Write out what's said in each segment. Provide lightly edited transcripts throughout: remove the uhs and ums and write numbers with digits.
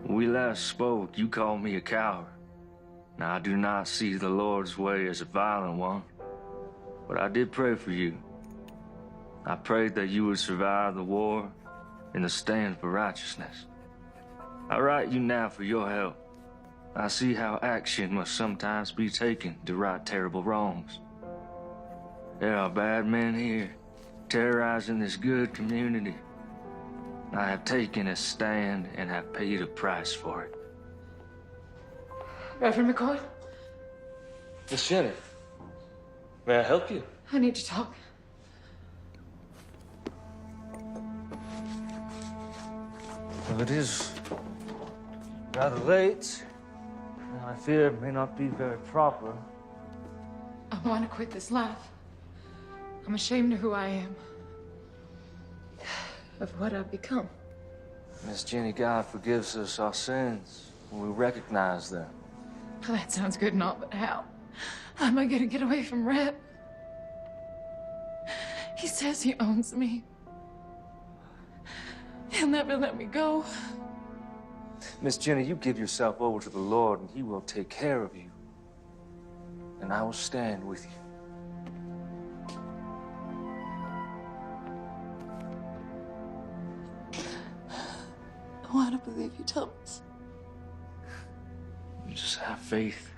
When we last spoke, you called me a coward. Now, I do not see the Lord's way as a violent one, but I did pray for you. I prayed that you would survive the war and the stand for righteousness. I write you now for your help. I see how action must sometimes be taken to right terrible wrongs. There are bad men here, terrorizing this good community. I have taken a stand and have paid a price for it. Reverend McCoy, Miss Jenny, may I help you? I need to talk. Well, it is rather late, and I fear it may not be very proper. I want to quit this life. I'm ashamed of who I am, of what I've become. Miss Jenny, God forgives us our sins when we recognize them. Well, that sounds good and all, but how? How am I gonna get away from Rhett? He says he owns me. He'll never let me go. Miss Jenny, you give yourself over to the Lord, and He will take care of you. And I will stand with you. I want to believe you, Thomas. You just have faith.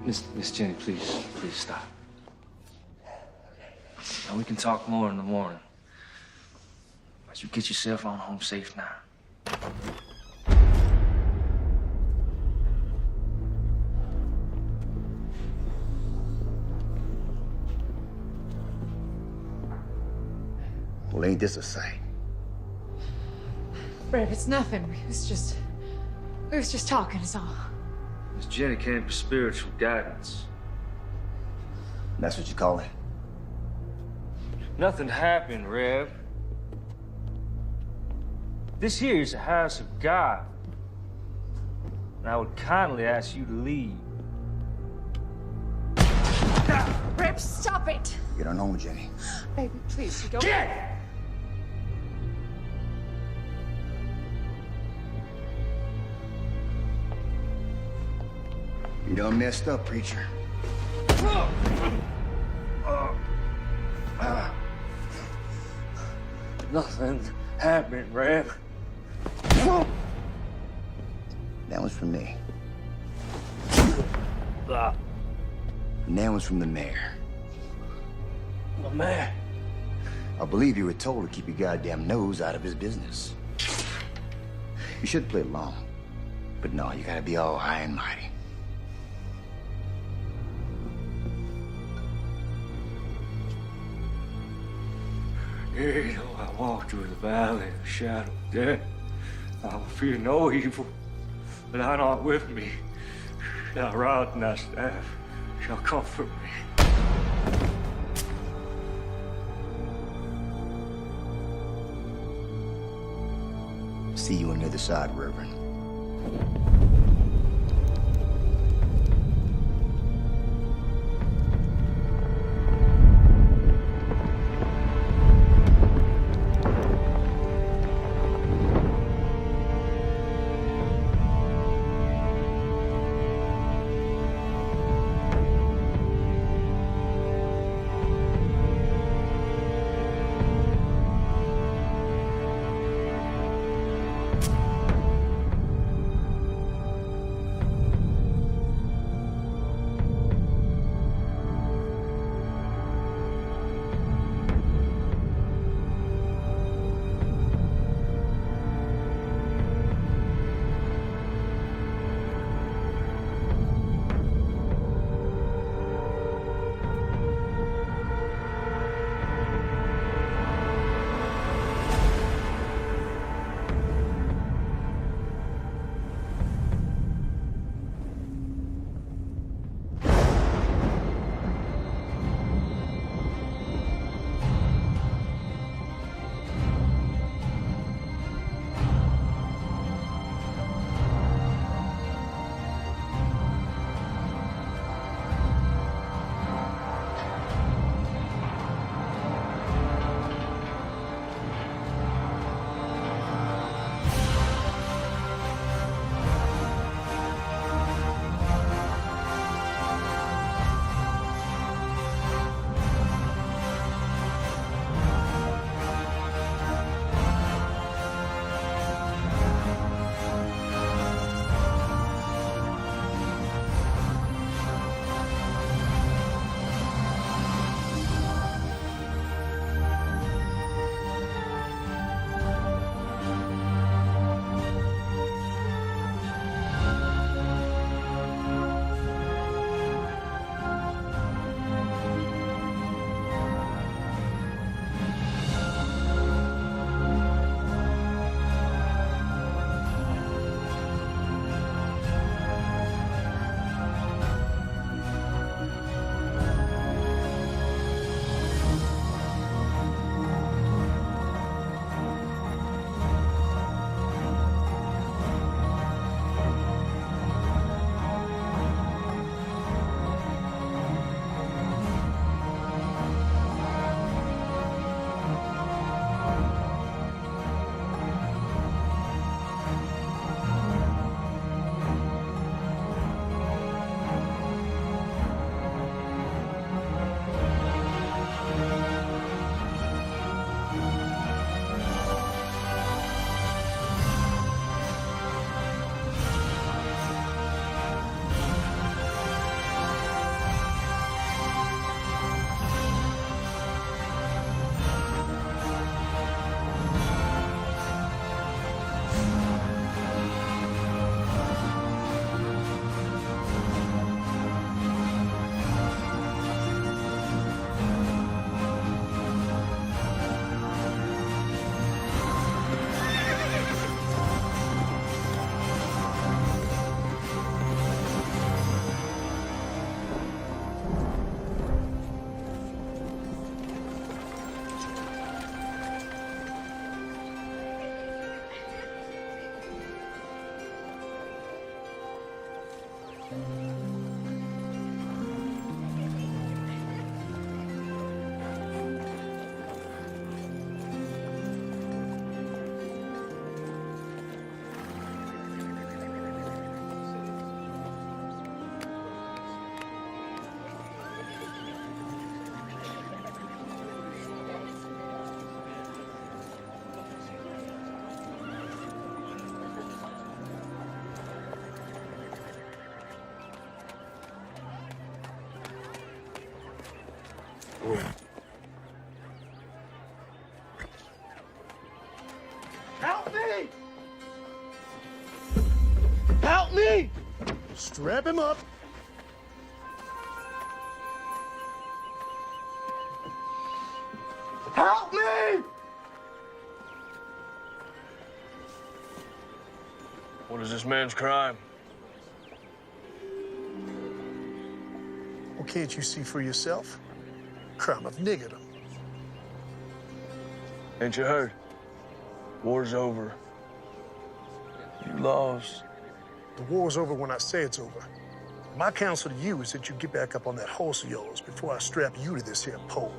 Miss Jenny, please stop. Now we can talk more in the morning. But you get yourself on home safe now. Well, ain't this a sight? Brad, it's nothing. We was just talking, is all. Miss Jenny came for spiritual guidance. That's what you call it? Nothing happened, Rev. This here is a house of God. And I would kindly ask you to leave. Rip, stop it! Get on home, Jenny. Baby, please, you don't... Get! You done messed up, preacher. Nothing happened, Rev. That one's from me. Ah, And that one's from the mayor. my man. I believe you were told to keep your goddamn nose out of his business. You should play along. But no, you gotta be all high and mighty. Yea, though I walk through the valley of the shadow of death, I will fear no evil, but thou art with me. Thy rod and thy staff shall comfort me. See you on the other side, Reverend. Help me! Help me! Strap him up. Help me! What is this man's crime? Well, can't you see for yourself? Crime of niggerdom. Ain't you heard? War's over. You lost. The war's over when I say it's over. My counsel to you is that you get back up on that horse of yours before I strap you to this here pole.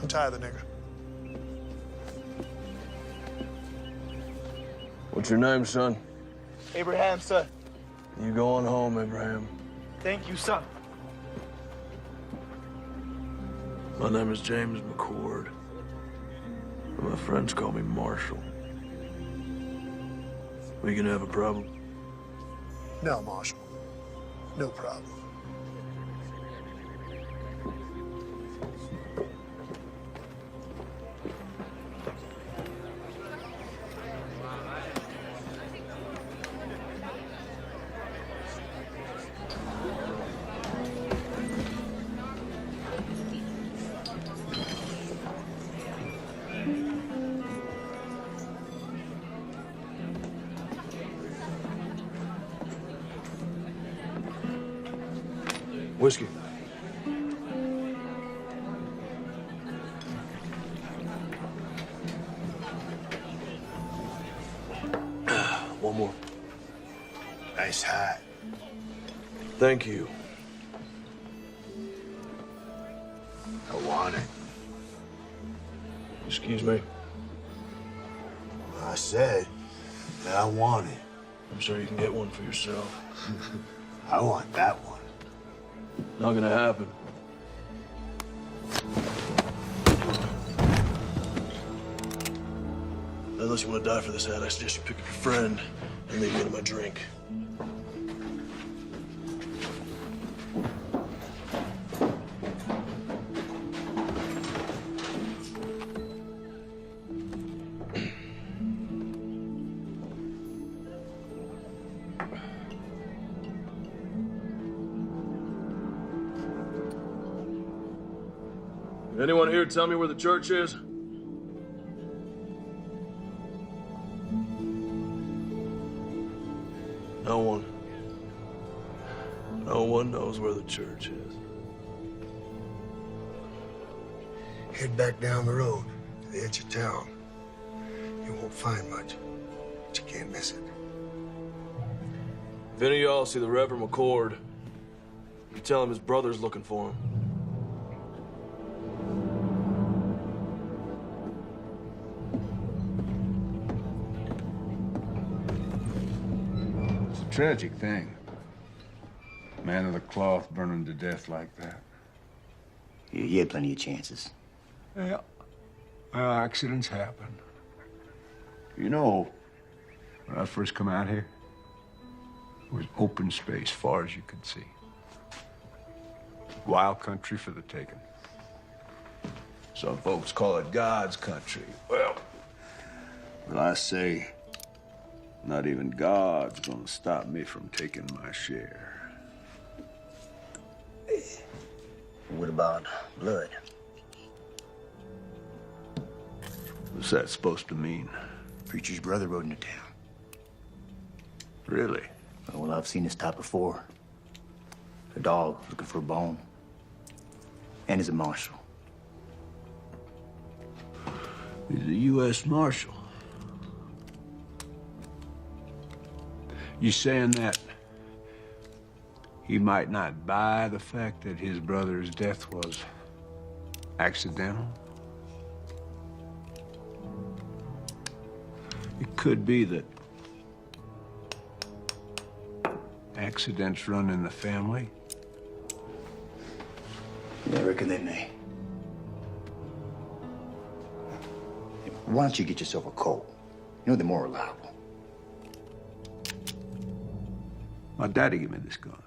Untie the nigger. What's your name, son? Abraham, sir. You go on home, Abraham. Thank you, son. My name is James McCord. My friends call me Marshall. We gonna have a problem? No, Marshal. No problem. Whiskey. One more. Nice hat. Thank you. I want it. Excuse me. I said that I want it. I'm sure you can get one for yourself. I want that one. Not gonna happen. Unless you want to die for this hat, I suggest you pick up your friend and leave me to my drink. Anyone here tell me where the church is? No one. No one knows where the church is. Head back down the road to the edge of town. You won't find much, but you can't miss it. If any of y'all see the Reverend McCord, you tell him his brother's looking for him. Tragic thing. Man of the cloth burning to death like that. You had plenty of chances. Yeah. Well, accidents happen. You know, when I first come out here, it was open space far as you could see. Wild country for the taking. Some folks call it God's country. Well, I say, not even God's gonna stop me from taking my share. What about blood? What's that supposed to mean? Preacher's brother rode into town. Really? Well, I've seen this type before. A dog looking for a bone. And he's a marshal. He's a U.S. Marshal. You saying that he might not buy the fact that his brother's death was accidental? It could be that accidents run in the family. Yeah, I reckon they may. Why don't you get yourself a Colt? You know they're more reliable. My daddy gave me this gun.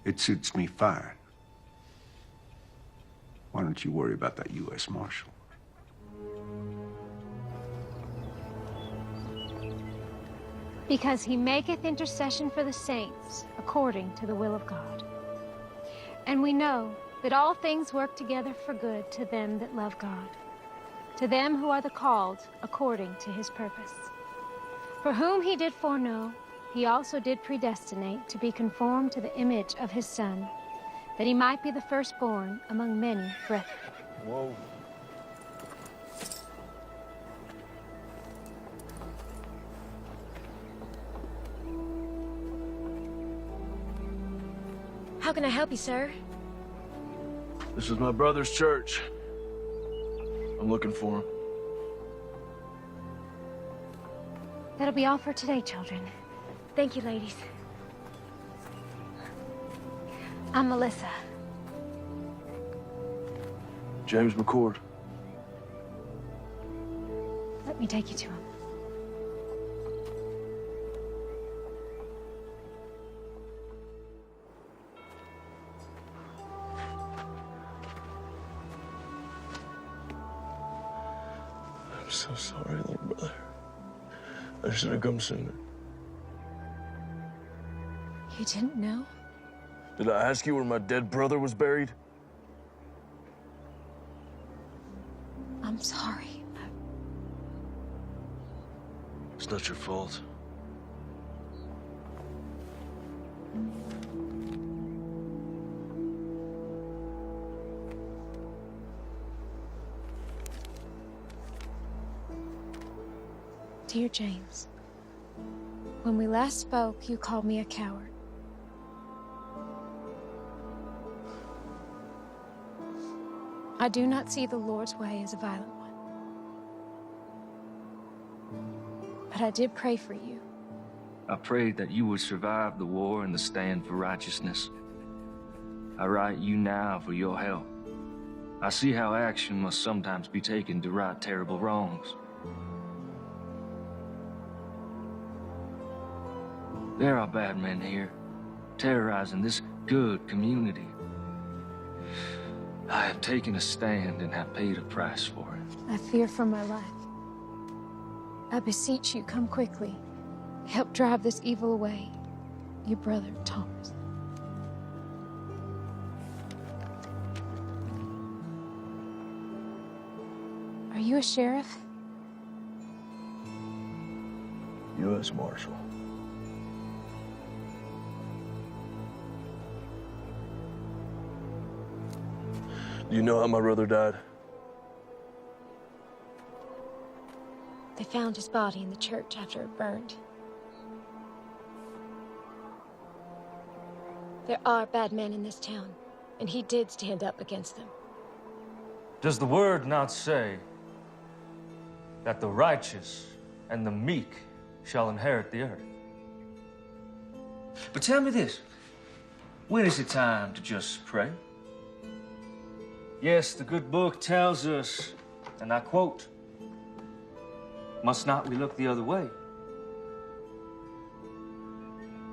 It suits me fine. Why don't you worry about that U.S. Marshal? Because he maketh intercession for the saints according to the will of God. And we know that all things work together for good to them that love God, to them who are the called according to his purpose. For whom he did foreknow, he also did predestinate to be conformed to the image of his Son, that he might be the firstborn among many brethren. Whoa. How can I help you, sir? This is my brother's church. I'm looking for him. That'll be all for today, children. Thank you, ladies. I'm Melissa. James McCord. Let me take you to him. I'm so sorry, little brother. I should have come sooner. You didn't know? Did I ask you where my dead brother was buried? I'm sorry. It's not your fault. Dear James, when we last spoke, you called me a coward. I do not see the Lord's way as a violent one. But I did pray for you. I prayed that you would survive the war and the stand for righteousness. I write you now for your help. I see how action must sometimes be taken to right terrible wrongs. There are bad men here, terrorizing this good community. I have taken a stand and have paid a price for it. I fear for my life. I beseech you, come quickly. Help drive this evil away. Your brother, Thomas. Are you a sheriff? U.S. Marshal. Do you know how my brother died? They found his body in the church after it burned. There are bad men in this town, and he did stand up against them. Does the word not say that the righteous and the meek shall inherit the earth? But tell me this, when is it time to just pray? Yes, the good book tells us, and I quote, "Must not we look the other way?"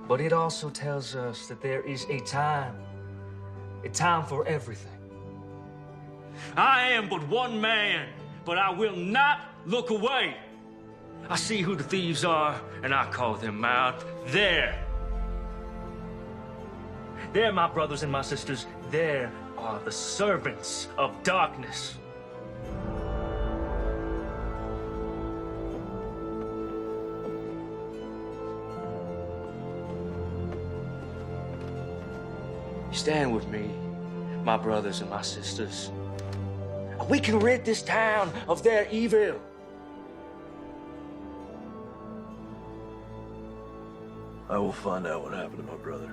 But it also tells us that there is a time for everything. I am but one man, but I will not look away. I see who the thieves are, and I call them out. There, my brothers and my sisters, there are the servants of darkness. Stand with me, my brothers and my sisters. We can rid this town of their evil. I will find out what happened to my brother.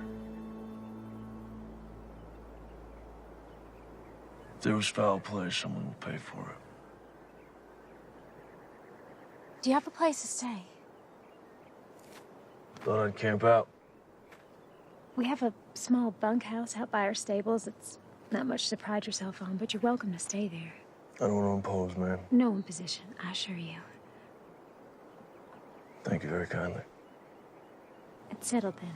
If there was foul play, someone will pay for it. Do you have a place to stay? Thought I'd camp out. We have a small bunkhouse out by our stables. It's not much to pride yourself on, but you're welcome to stay there. I don't want to impose, ma'am. No imposition, I assure you. Thank you very kindly. It's settled then.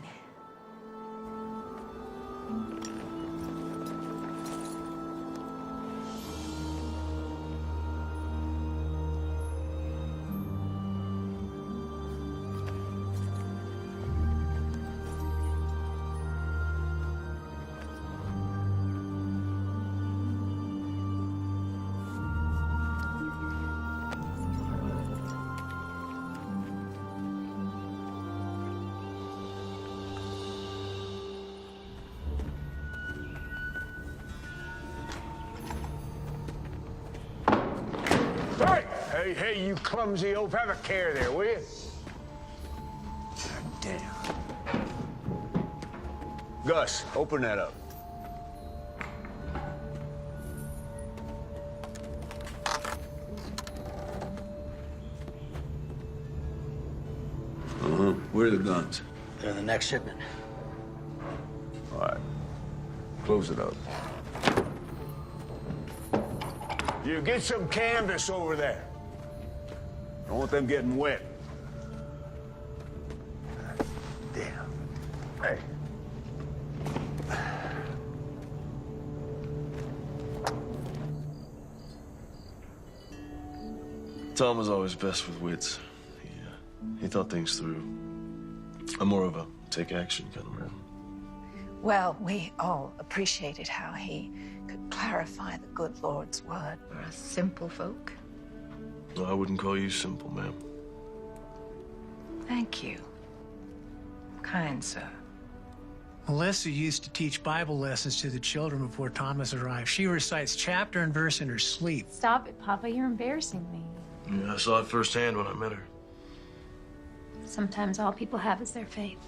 Hey, you clumsy oaf, have a care there, will you? Damn. Gus, open that up. Where are the guns? They're in the next shipment. All right. Close it up. You get some canvas over there. Don't want them getting wet. Damn. Hey. Tom was always best with wits. He thought things through. I'm more of a take action kind of man. Well, we all appreciated how he could clarify the good Lord's word for us simple folk. No, I wouldn't call you simple, ma'am. Thank you. Kind sir. Melissa used to teach Bible lessons to the children before Thomas arrived. She recites chapter and verse in her sleep. Stop it, Papa. You're embarrassing me. Yeah, I saw it firsthand when I met her. Sometimes all people have is their faith.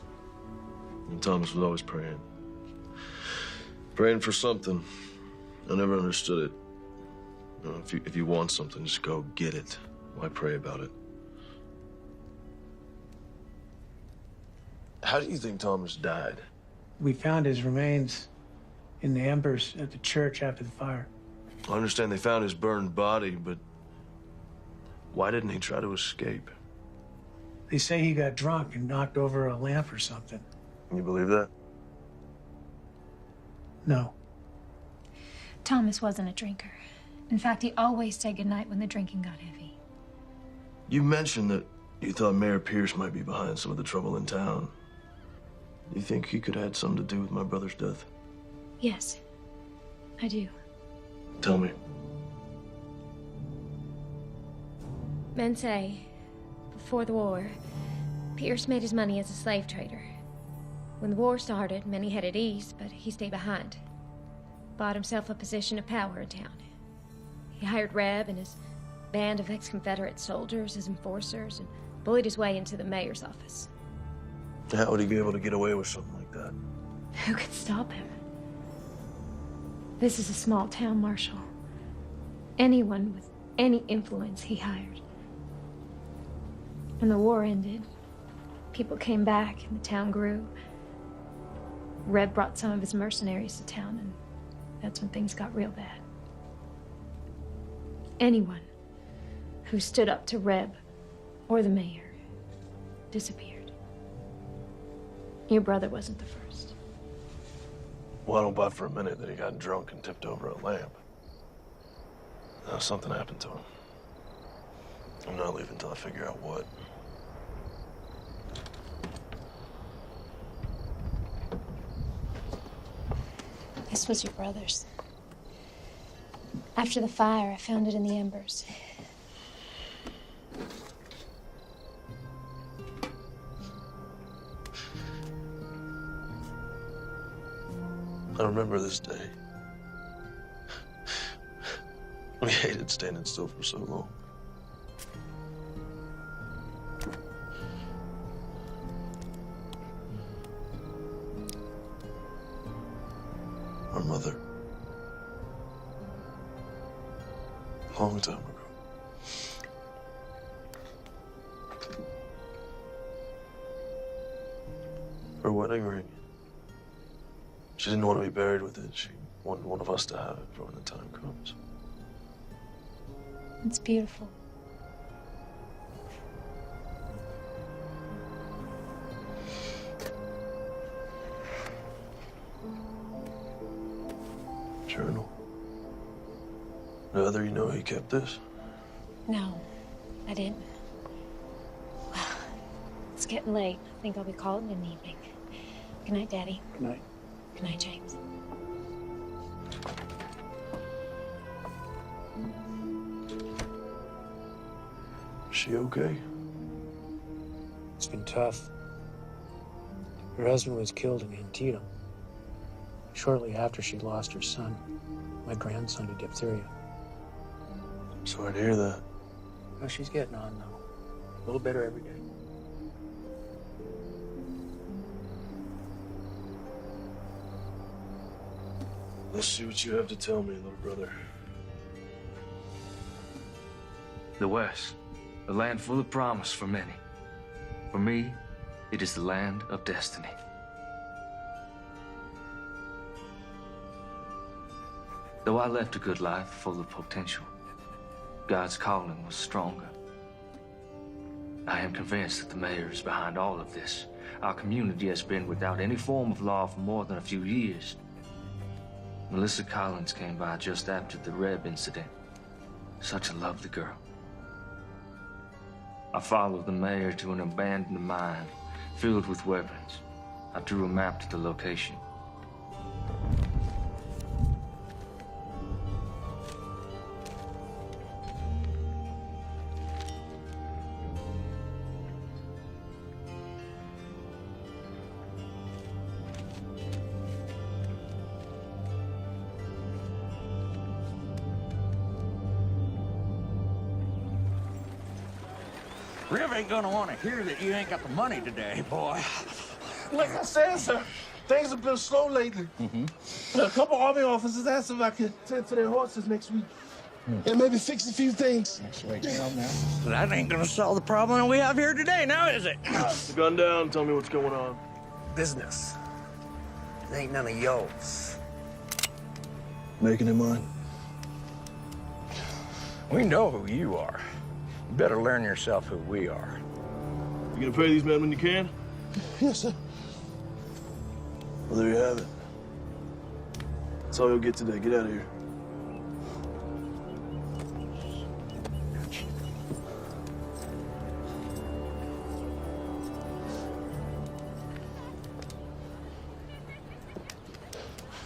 And Thomas was always praying. Praying for something. I never understood it. You know, if you want something, just go get it. Why pray about it? How do you think Thomas died? We found his remains in the embers at the church after the fire. I understand they found his burned body, but why didn't he try to escape? They say he got drunk and knocked over a lamp or something. You believe that? No. Thomas wasn't a drinker. In fact, he always said goodnight when the drinking got heavy. You mentioned that you thought Mayor Pierce might be behind some of the trouble in town. You think he could have had something to do with my brother's death? Yes, I do. Tell me. Men say, before the war, Pierce made his money as a slave trader. When the war started, many headed east, but he stayed behind. Bought himself a position of power in town. He hired Reb and his band of ex-Confederate soldiers as enforcers and bullied his way into the mayor's office. How would he be able to get away with something like that? Who could stop him? This is a small town, Marshal. Anyone with any influence he hired. When the war ended, people came back and the town grew. Reb brought some of his mercenaries to town, and that's when things got real bad. Anyone who stood up to Reb or the mayor disappeared. Your brother wasn't the first. Well, I don't buy for a minute that he got drunk and tipped over a lamp. Something happened to him. I'm not leaving until I figure out what. This was your brother's. After the fire, I found it in the embers. I remember this day. We hated standing still for so long. Long time ago. Her wedding ring. She didn't want to be buried with it. She wanted one of us to have it for when the time comes. It's beautiful. Journal. Now, you know he kept this? No, I didn't. Well, it's getting late. I think I'll be calling it an evening. Good night, Daddy. Good night. Good night, James. Is she okay? It's been tough. Her husband was killed in Antietam. Shortly after she lost her son, my grandson, to diphtheria. Sorry to hear that. Well, she's getting on, though. A little better every day. Let's see what you have to tell me, little brother. The West, a land full of promise for many. For me, it is the land of destiny. Though I left a good life full of potential, God's calling was stronger. I am convinced that the mayor is behind all of this. Our community has been without any form of law for more than a few years. Melissa Collins came by just after the Reb incident. Such a lovely girl. I followed the mayor to an abandoned mine filled with weapons. I drew a map to the location. Rev ain't gonna want to hear that you ain't got the money today, boy. Like I said, sir, things have been slow lately. A couple Army officers asked if I could tend to their horses next week. And maybe fix a few things. That's right now. That ain't gonna solve the problem we have here today, now is it? The gun down, tell me what's going on. Business. It ain't none of yours. Making it mine. We know who you are. You better learn yourself who we are. You gonna pay these men when you can? Yes, sir. Well, there you have it. That's all you'll get today. Get out of here.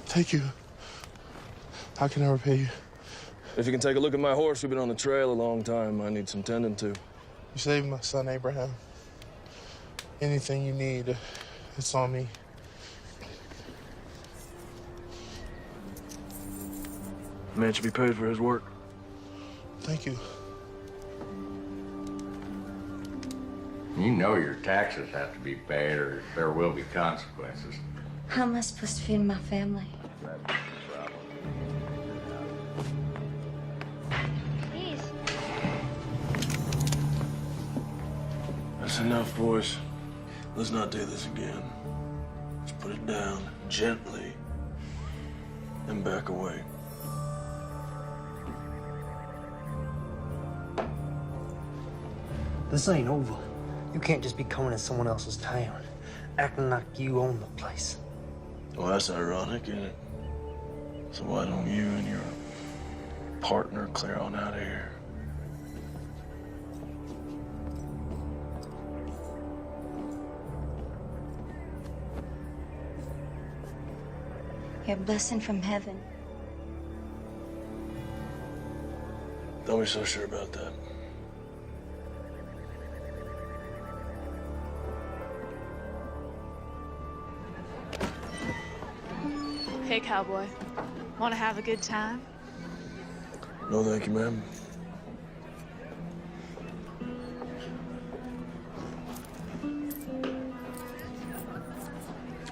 Thank you. How can I repay you? If you can take a look at my horse, we've been on the trail a long time. I need some tending to. You saved my son, Abraham. Anything you need, it's on me. The man should be paid for his work. Thank you. You know your taxes have to be paid or there will be consequences. How am I supposed to feed my family? Please. That's enough, boys. Let's not do this again. Let's put it down gently and back away. This ain't over. You can't just be coming in someone else's town, acting like you own the place. Well, that's ironic, isn't it? So why don't you and your partner clear on out of here? You're a blessing from heaven. Don't be so sure about that. Hey, cowboy. Want to have a good time? No, thank you, ma'am.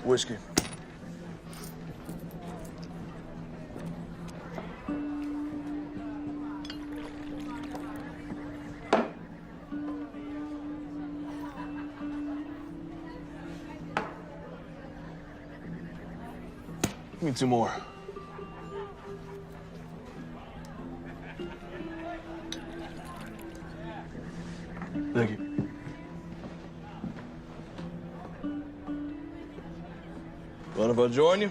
Whiskey. Give me 2 more. Thank you. Mind if I join you?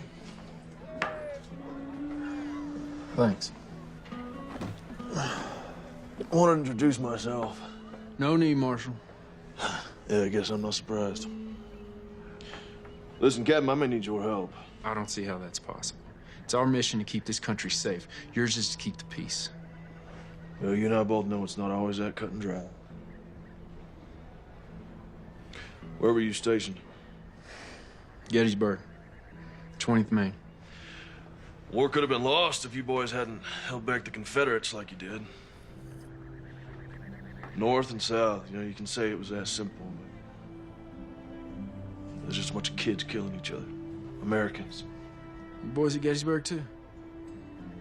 Thanks. I want to introduce myself. No need, Marshal. Yeah, I guess I'm not surprised. Listen, Captain, I may need your help. I don't see how that's possible. It's our mission to keep this country safe. Yours is to keep the peace. Well, you and I both know it's not always that cut and dry. Where were you stationed? Gettysburg, 20th Maine. War could have been lost if you boys hadn't held back the Confederates like you did. North and South, you know, you can say it was that simple, but there's just a bunch of kids killing each other. Americans. You boys at Gettysburg, too?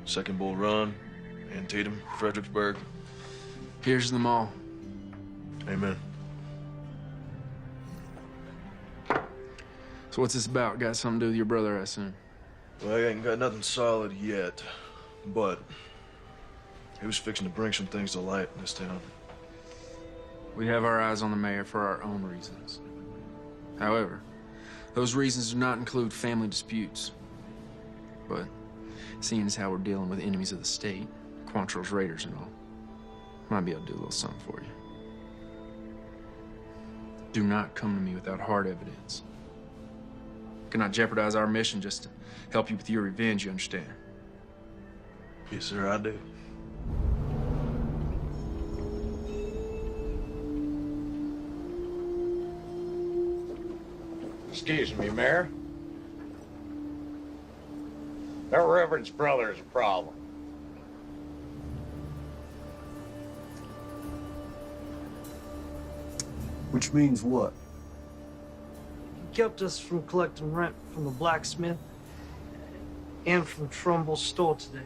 Second Bull Run, Antietam, Fredericksburg. Here's them all. Amen. So what's this about? Got something to do with your brother, I assume? Well, I ain't got nothing solid yet, but he was fixing to bring some things to light in this town. We have our eyes on the mayor for our own reasons. However, those reasons do not include family disputes. But seeing as how we're dealing with enemies of the state, Quantrill's raiders and all, might be able to do a little something for you. Do not come to me without hard evidence. Cannot jeopardize our mission just to help you with your revenge, you understand? Yes, sir, I do. Excuse me, Mayor. That Reverend's brother is a problem. Which means what? He kept us from collecting rent from the blacksmith and from Trumbull's store today.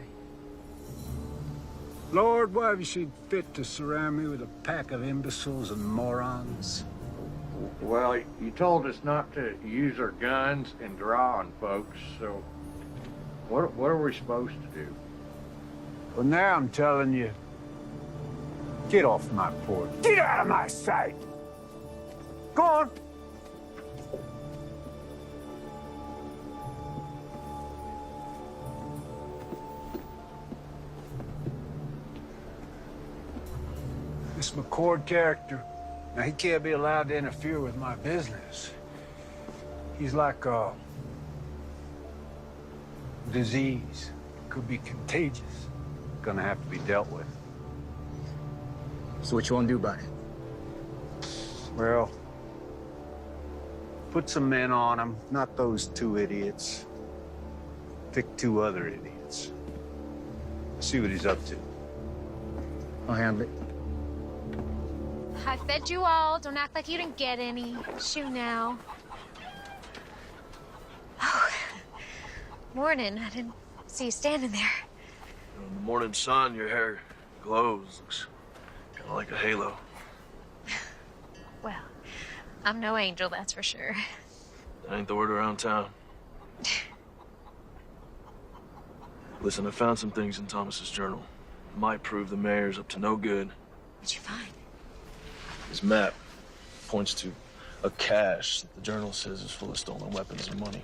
Lord, why have you seen fit to surround me with a pack of imbeciles and morons? Well, you told us not to use our guns and draw on folks, so what are we supposed to do? Well, now I'm telling you, get off my porch. Get out of my sight! Go on! This McCord character, now he can't be allowed to interfere with my business. He's like a disease. Could be contagious. Gonna have to be dealt with. So what you want to do about it? Well, put some men on him, not those 2 idiots. Pick 2 other idiots. See what he's up to. I'll handle it. I fed you all. Don't act like you didn't get any. Shoo now. Oh, morning. I didn't see you standing there. In the morning sun, your hair glows. Looks kind of like a halo. Well, I'm no angel, that's for sure. That ain't the word around town. Listen, I found some things in Thomas's journal. Might prove the mayor's up to no good. What'd you find? His map points to a cache that the journal says is full of stolen weapons and money.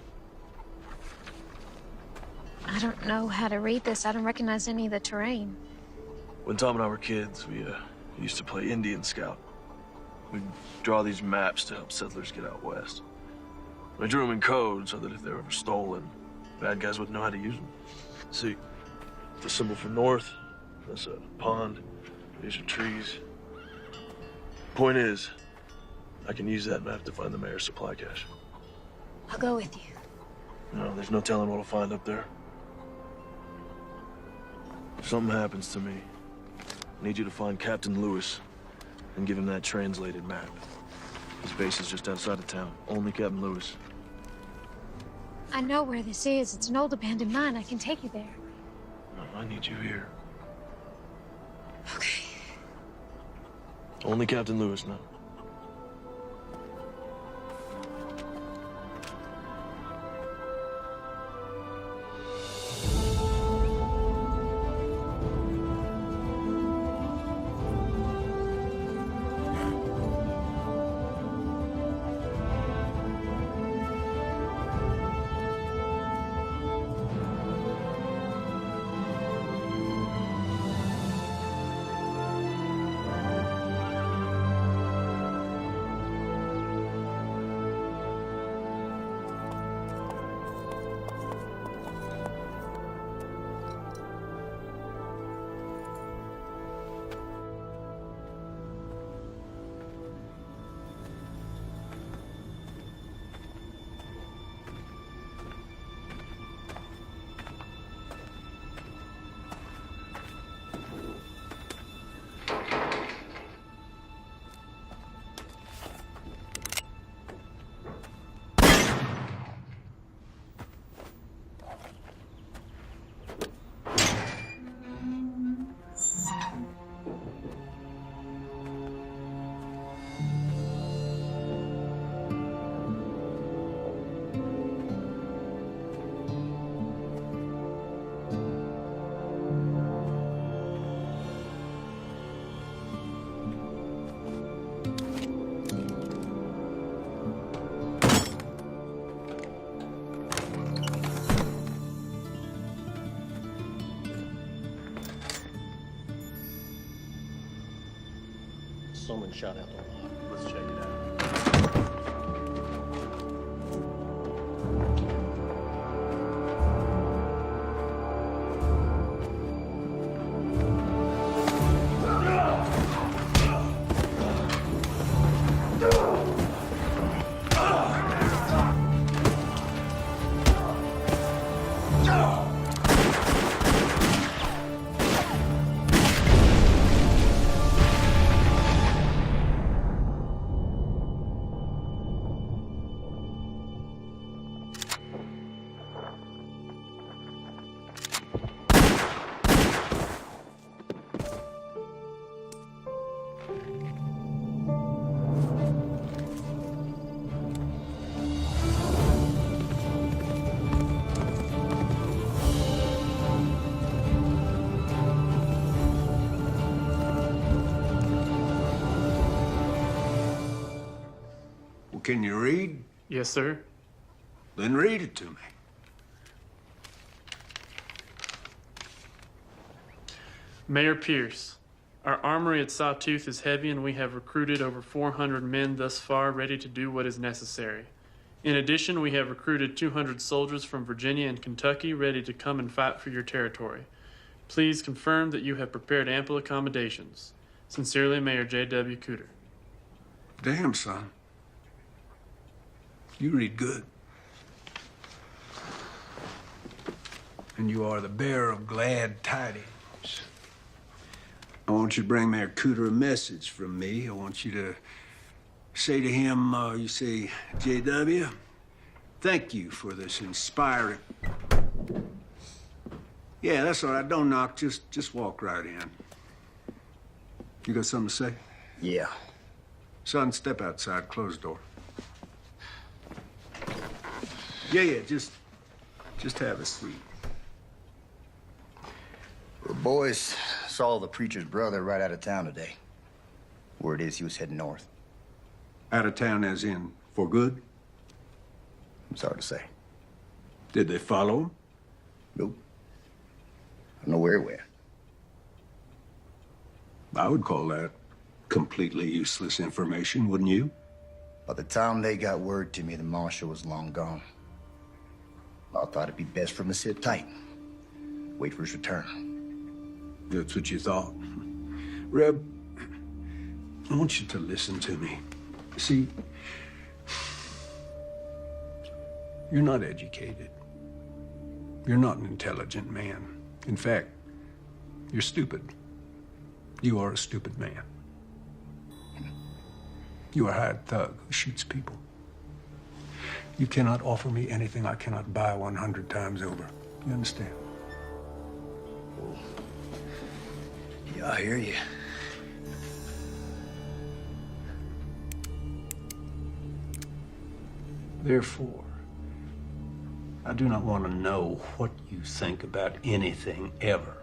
I don't know how to read this. I don't recognize any of the terrain. When Tom and I were kids, we used to play Indian Scout. We'd draw these maps to help settlers get out west. I drew them in code so that if they were ever stolen, bad guys wouldn't know how to use them. See, the symbol for north, that's a pond. These are trees. Point is, I can use that map to find the mayor's supply cache. I'll go with you. No, there's no telling what I'll find up there. If something happens to me, I need you to find Captain Lewis and give him that translated map. His base is just outside of town. Only Captain Lewis. I know where this is. It's an old abandoned mine. I can take you there. No, I need you here. Okay. Only Captain Lewis now. Someone shot out the lot. Let's check it out. Can you read? Yes, sir. Then read it to me. Mayor Pierce, our armory at Sawtooth is heavy and we have recruited over 400 men thus far ready to do what is necessary. In addition, we have recruited 200 soldiers from Virginia and Kentucky ready to come and fight for your territory. Please confirm that you have prepared ample accommodations. Sincerely, Mayor J.W. Cooter. Damn, son. You read good. And you are the bearer of glad tidings. I want you to bring Mayor Cooter a message from me. I want you to say to him, you say, J.W., thank you for this inspiring... Yeah, that's all right. Don't knock. Just walk right in. You got something to say? Yeah. Son, step outside. Close the door. Yeah, just have a seat. The boys saw the preacher's brother right out of town today. Word is he was heading north. Out of town as in for good? It's hard to say. Did they follow him? Nope. I don't know where he went. I would call that completely useless information, wouldn't you? By the time they got word to me, the marshal was long gone. I thought it'd be best for him to sit tight. Wait for his return. That's what you thought. Reb, I want you to listen to me. See, you're not educated. You're not an intelligent man. In fact, you're stupid. You are a stupid man. You are a hired thug who shoots people. You cannot offer me anything I cannot buy 100 times over. You understand? Yeah, I hear you. Therefore, I do not want to know what you think about anything ever.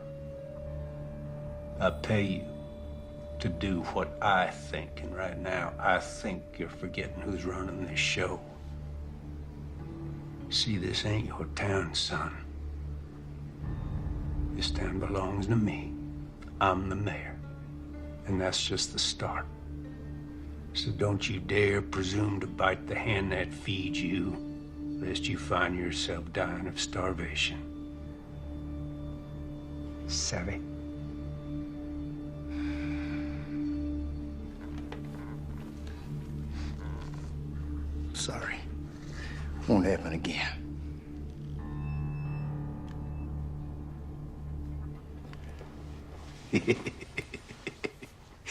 I pay you to do what I think, and right now, I think you're forgetting who's running this show. See, this ain't your town, son. This town belongs to me. I'm the mayor, and that's just the start. So don't you dare presume to bite the hand that feeds you, lest you find yourself dying of starvation. Savvy? Sorry. Won't happen again.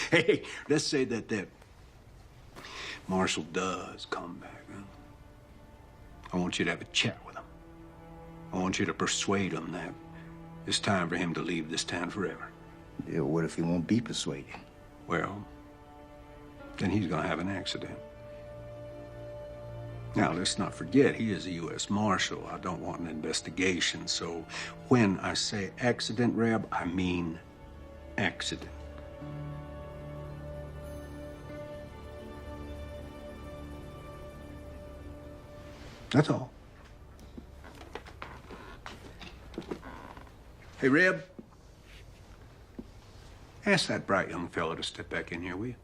Hey, let's say that Marshal does come back, huh? I want you to have a chat with him. I want you to persuade him that it's time for him to leave this town forever. Yeah, what if he won't be persuaded? Well, then he's gonna have an accident. Now, let's not forget, he is a U.S. Marshal. I don't want an investigation, so when I say accident, Reb, I mean accident. That's all. Hey, Reb, ask that bright young fellow to step back in here, will you?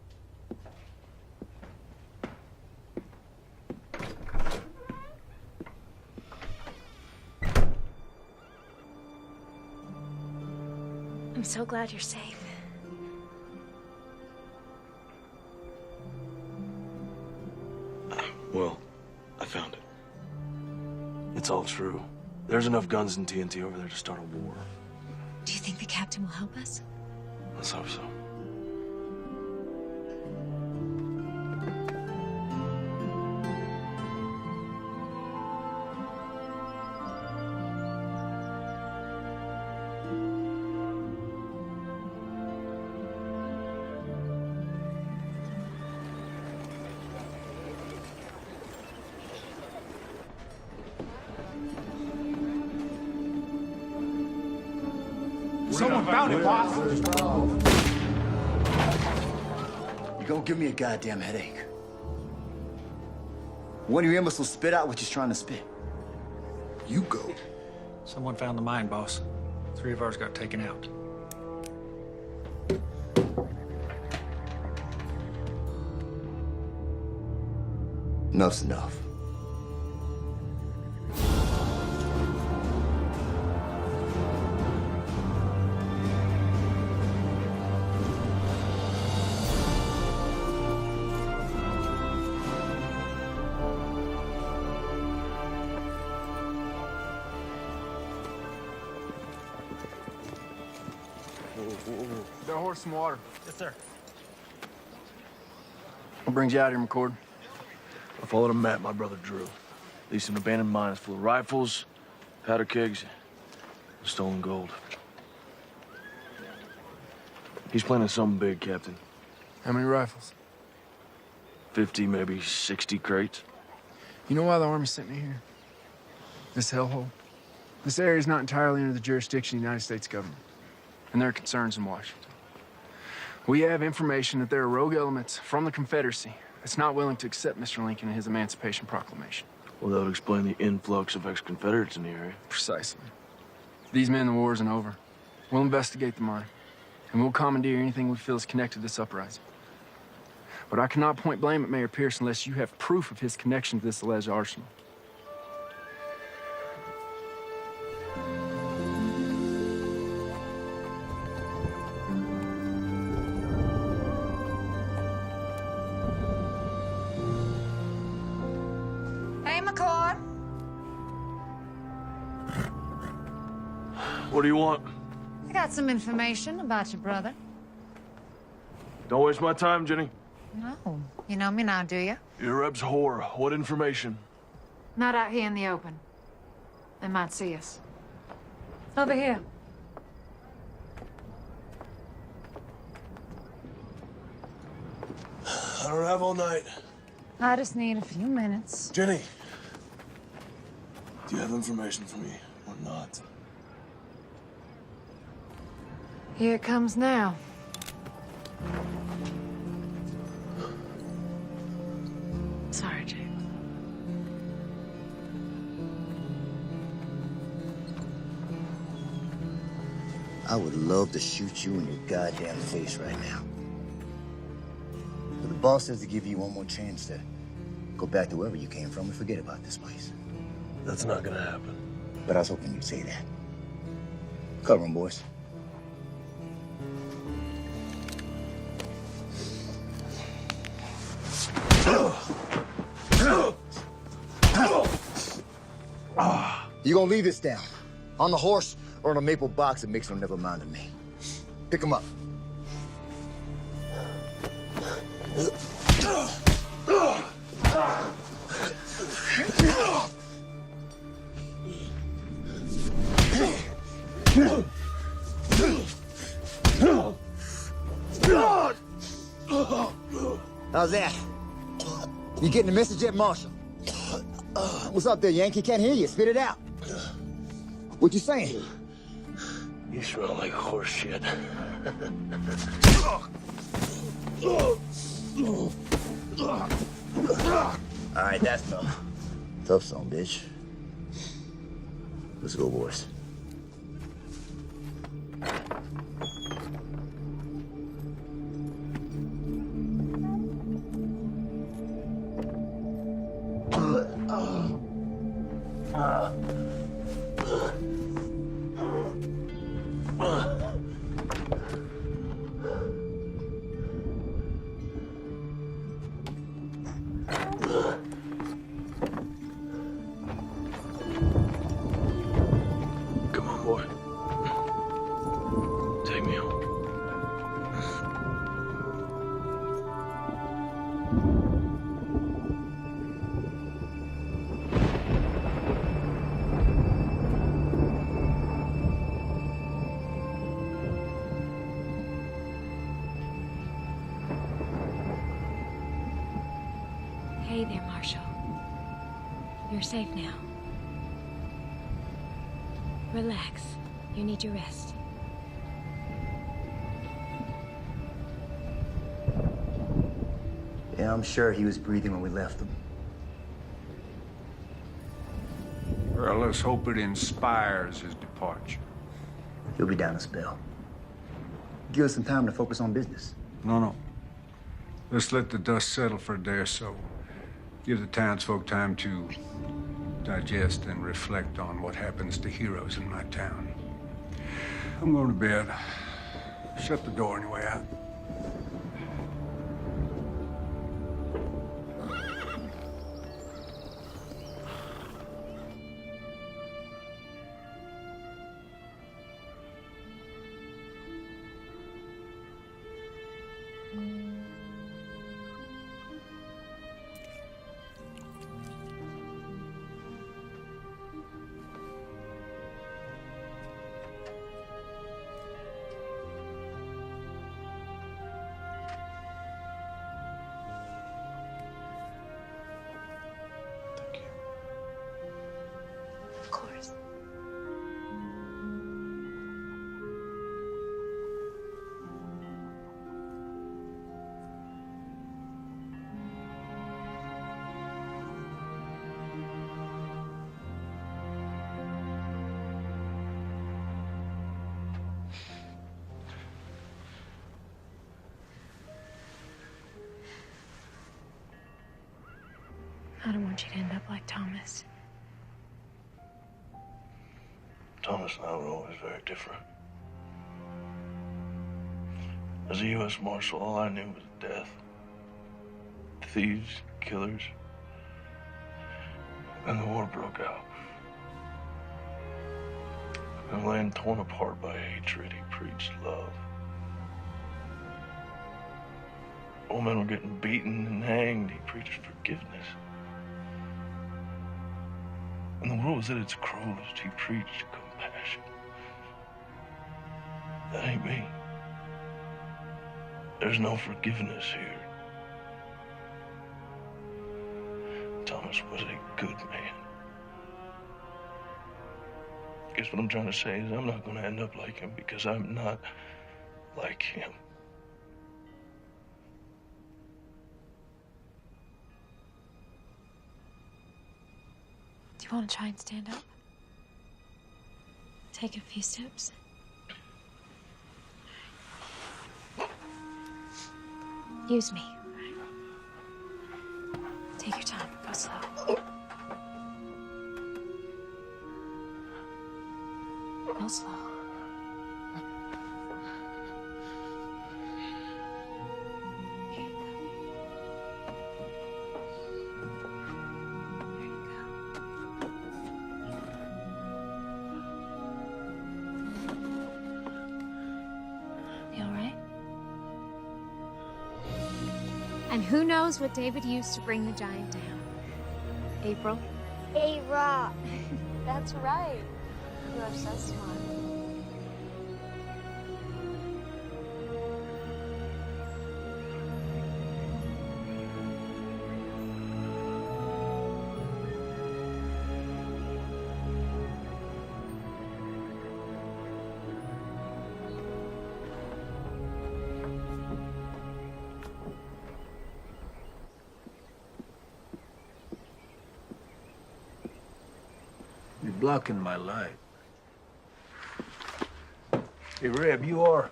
so glad you're safe. Well, I found it. It's all true. There's enough guns and TNT over there to start a war. Do you think the captain will help us? Let's hope so. Someone found it, boss. You gonna give me a goddamn headache. One of your imbeciles spit out what you're trying to spit. You go. Someone found the mine, boss. 3 of ours got taken out. Enough's enough. Got a horse some water. Yes, sir. What brings you out here, McCord? I followed a map my brother drew. Leased an abandoned mine full of rifles, powder kegs, and stolen gold. He's planning something big, Captain. How many rifles? 50, maybe 60 crates. You know why the Army sent me here? This hellhole. This area is not entirely under the jurisdiction of the United States government, and there are concerns in Washington. We have information that there are rogue elements from the Confederacy that's not willing to accept Mr. Lincoln and his Emancipation Proclamation. Well, that would explain the influx of ex-Confederates in the area. Precisely. These men, the war isn't over. We'll investigate the mine, and we'll commandeer anything we feel is connected to this uprising. But I cannot point blame at Mayor Pierce unless you have proof of his connection to this alleged arsenal. Hey, McCord. What do you want? I got some information about your brother. Don't waste my time, Jenny. No. You know me now, do you? You're Reb's whore. What information? Not out here in the open. They might see us. Over here. I don't have all night. I just need a few minutes. Jenny, do you have information for me or not? Here it comes now. Sorry, Jake. I would love to shoot you in your goddamn face right now. But the boss says to give you one more chance to go back to wherever you came from and forget about this place. That's not gonna happen. But I was hoping you'd say that. Cover 'em, boys. You gonna leave this down? On the horse or in a maple box that makes no never mind to me? Pick him up. How's that? You getting the message yet, Marshal? What's up there, Yankee? Can't hear you. Spit it out. What you saying? You smell like horse shit. All right, that's tough. Tough song, bitch. Let's go, boys. okay there, Marshal. You're safe now. Relax. You need your rest. Yeah, I'm sure he was breathing when we left him. Well, let's hope it inspires his departure. He'll be down a spell. Give us some time to focus on business. No. Let's let the dust settle for a day or so. Give the townsfolk time to digest and reflect on what happens to heroes in my town. I'm going to bed. Shut the door on your way out. Of course. I don't want you to end up like Thomas. Thomas and I were always very different. As a U.S. Marshal, all I knew was death. Thieves, killers. And the war broke out. A land torn apart by hatred, he preached love. Old men were getting beaten and hanged, he preached forgiveness. And the world was at its cruelest, he preached compassion. That ain't me. There's no forgiveness here. Thomas was a good man. I guess what I'm trying to say is I'm not going to end up like him because I'm not like him. Do you want to try and stand up? Take a few steps. Use me. Take your time. Go slow. Go slow. And who knows what David used to bring the giant down? April? A-Rock. That's right. You are so smart. You're blocking my light. Hey, Reb, you are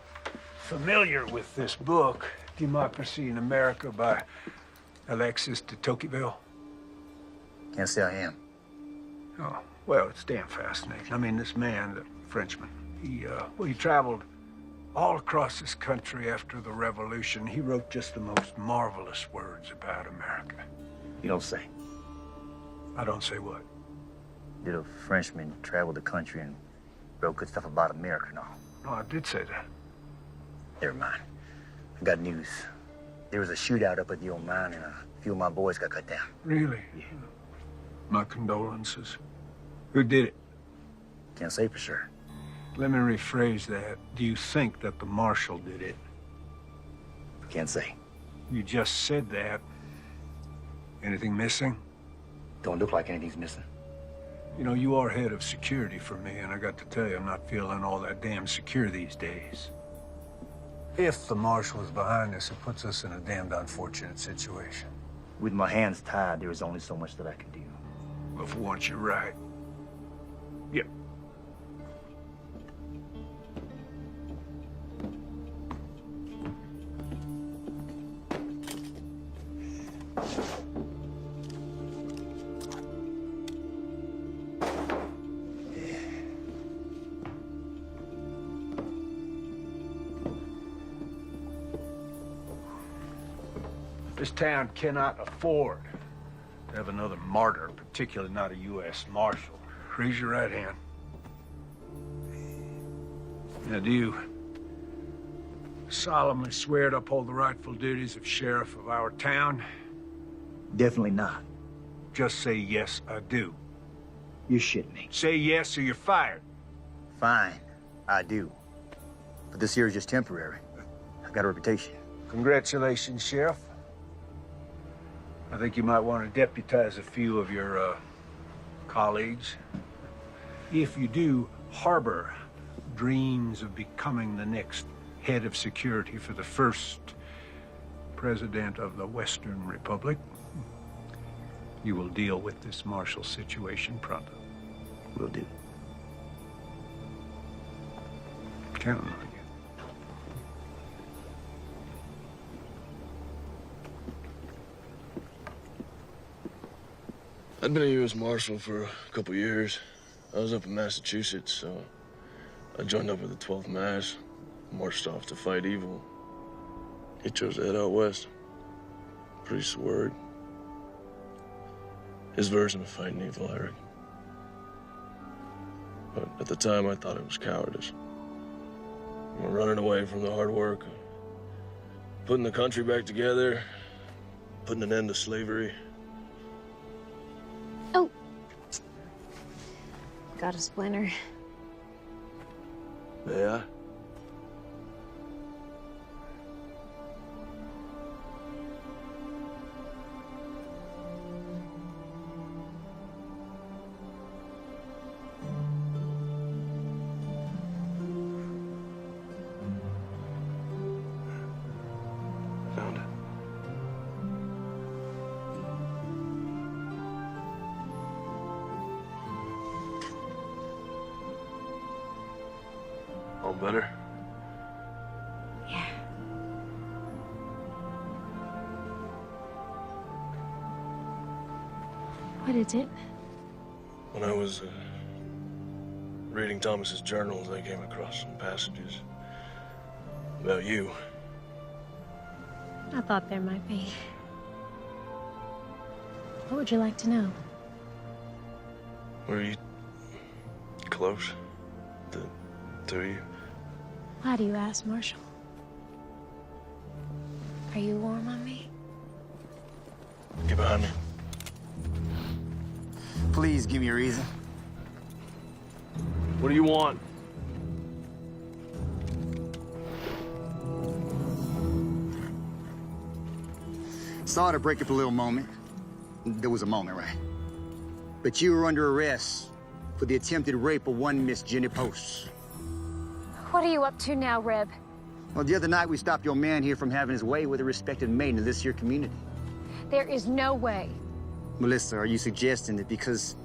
familiar with this book, Democracy in America by Alexis de Tocqueville? Can't say I am. Oh, well, it's damn fascinating. I mean, this man, the Frenchman, he traveled all across this country after the Revolution. He wrote just the most marvelous words about America. You don't say. I don't say what? Did a Frenchman travel the country and wrote good stuff about America and all? No, I did say that. Never mind. I got news. There was a shootout up at the old mine and a few of my boys got cut down. Really? Yeah. My condolences. Who did it? Can't say for sure. Let me rephrase that. Do you think that the marshal did it? Can't say. You just said that. Anything missing? Don't look like anything's missing. You know, you are head of security for me, and I got to tell you, I'm not feeling all that damn secure these days. If the marshal is behind this, it puts us in a damned unfortunate situation. With my hands tied, there is only so much that I can do. Well, for once, you're right. Yep. This town cannot afford to have another martyr, particularly not a U.S. Marshal. Raise your right hand. Now, do you solemnly swear to uphold the rightful duties of sheriff of our town? Definitely not. Just say, yes, I do. You shit me. Say yes or you're fired. Fine, I do. But this here is just temporary. I got a reputation. Congratulations, Sheriff. I think you might want to deputize a few of your colleagues. If you do harbor dreams of becoming the next head of security for the first president of the Western Republic, you will deal with this martial situation pronto. Will do. Counting on you. I'd been a U.S. Marshal for a couple years. I was up in Massachusetts, so I joined up with the 12th Mass, marched off to fight evil. He chose to head out west. Priest's word. His version of fighting evil, I reckon. But at the time, I thought it was cowardice. We're running away from the hard work, putting the country back together, putting an end to slavery. Oh. Got a splinter. Yeah? Found it. All better? Yeah. What is it? When I was reading Thomas's journals, I came across some passages about you. I thought there might be. What would you like to know? Were you close? The two of you? Why do you ask, Marshal? Are you warm on me? Get behind me. Please give me a reason. What do you want? Sorry to break up a little moment. There was a moment, right? But you were under arrest for the attempted rape of one Miss Jenny Post. What are you up to now, Reb? Well, the other night we stopped your man here from having his way with a respected maiden of this here community. There is no way. Melissa, are you suggesting that because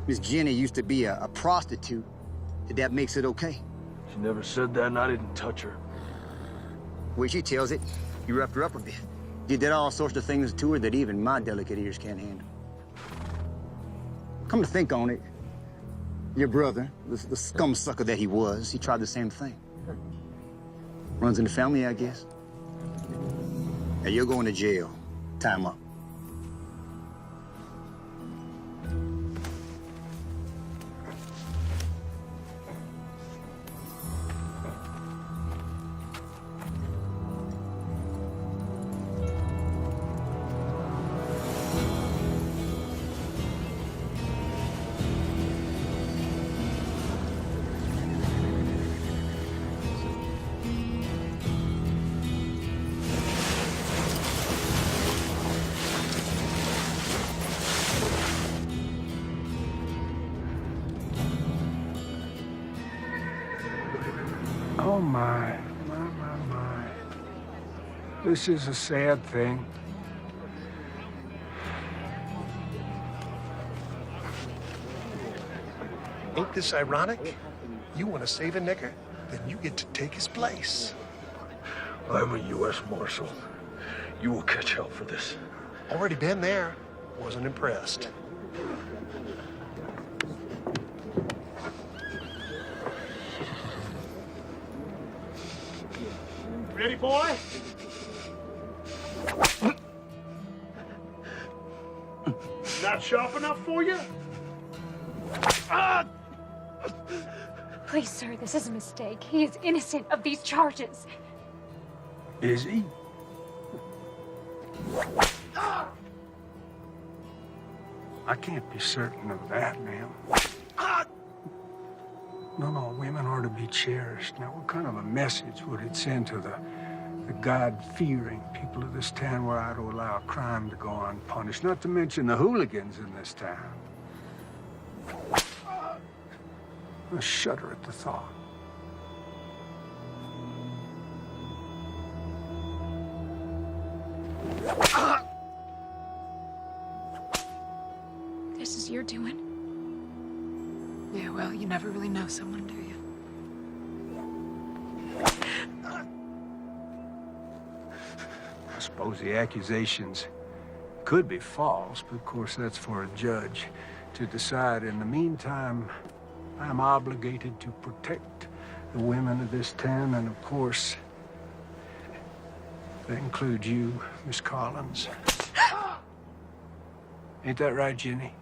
Miss Jenny used to be a prostitute, that makes it okay? She never said that, and I didn't touch her. Well, she tells it. You roughed her up a bit. You did all sorts of things to her that even my delicate ears can't handle. Come to think on it, your brother, the scum sucker that he was, he tried the same thing. Runs in the family, I guess. Now you're going to jail. Time up. my. This is a sad thing. Ain't this ironic? You want to save a nigger, then you get to take his place. I'm a U.S. Marshal. You will catch hell for this. Already been there. Wasn't impressed. Ready, boy? Not sharp enough for you? Please, sir, this is a mistake. He is innocent of these charges. Is he? I can't be certain of that, ma'am. No, women are to be cherished. Now, what kind of a message would it send to the God-fearing people of this town were I to allow crime to go unpunished? Not to mention the hooligans in this town. I shudder at the thought. This is your doing? Yeah, well, you never really know someone, do you? I suppose the accusations could be false, but of course that's for a judge to decide. In the meantime, I'm obligated to protect the women of this town, and of course, that includes you, Miss Collins. Ain't that right, Jenny?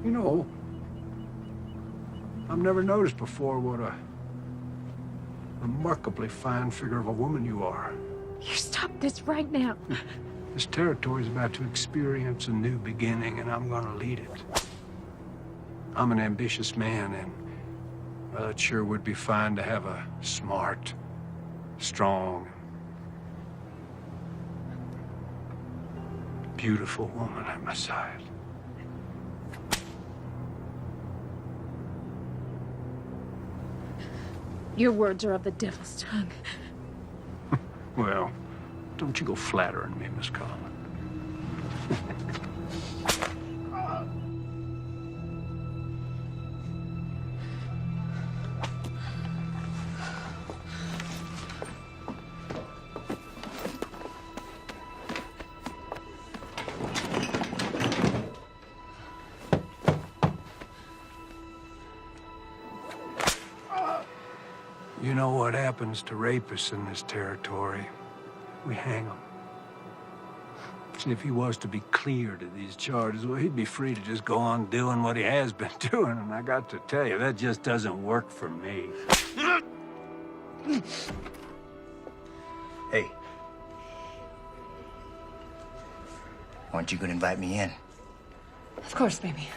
You know, I've never noticed before what a remarkably fine figure of a woman you are. You stop this right now. This territory is about to experience a new beginning, and I'm gonna lead it. I'm an ambitious man, and well, it sure would be fine to have a smart, strong, beautiful woman at my side. Your words are of the devil's tongue. Well, don't you go flattering me, Miss Collins. You know what happens to rapists in this territory? We hang them. See, if he was to be cleared of these charges, well, he'd be free to just go on doing what he has been doing, and I got to tell you, that just doesn't work for me. Hey. Aren't you gonna invite me in? Of course, baby.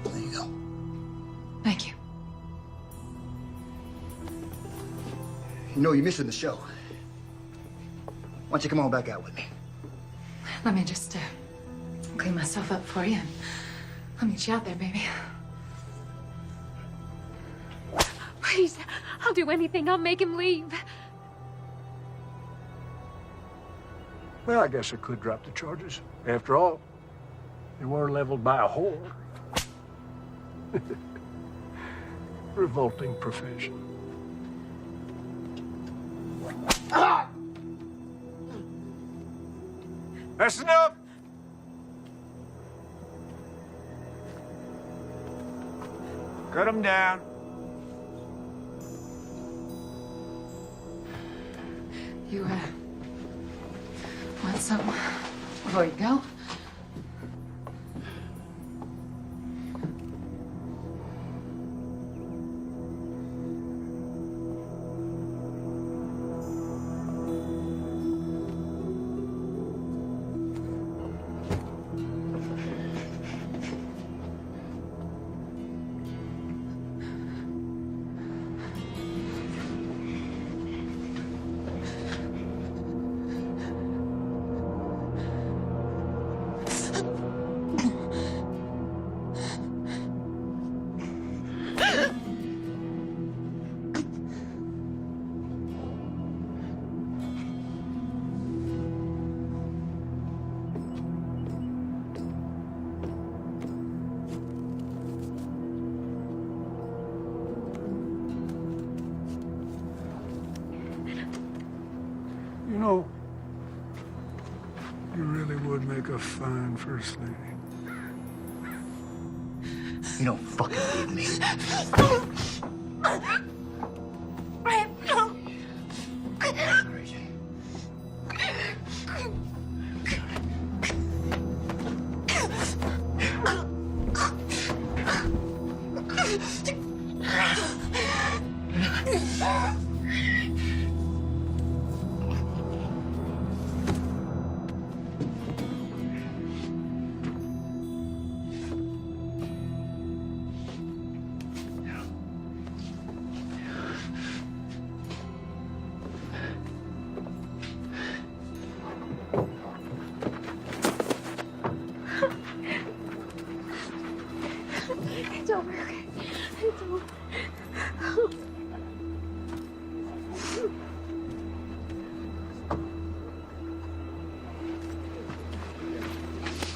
There you go. Thank you. You know, you're missing the show. Why don't you come on back out with me? Let me just clean myself up for you. I'll meet you out there, baby. Please, I'll do anything. I'll make him leave. Well, I guess I could drop the charges. After all, they were leveled by a whore. Revolting profession. That's enough! Cut him down. You, want something before you go? You know, you really would make a fine first lady. You don't fucking leave me. It's over, okay? It's over.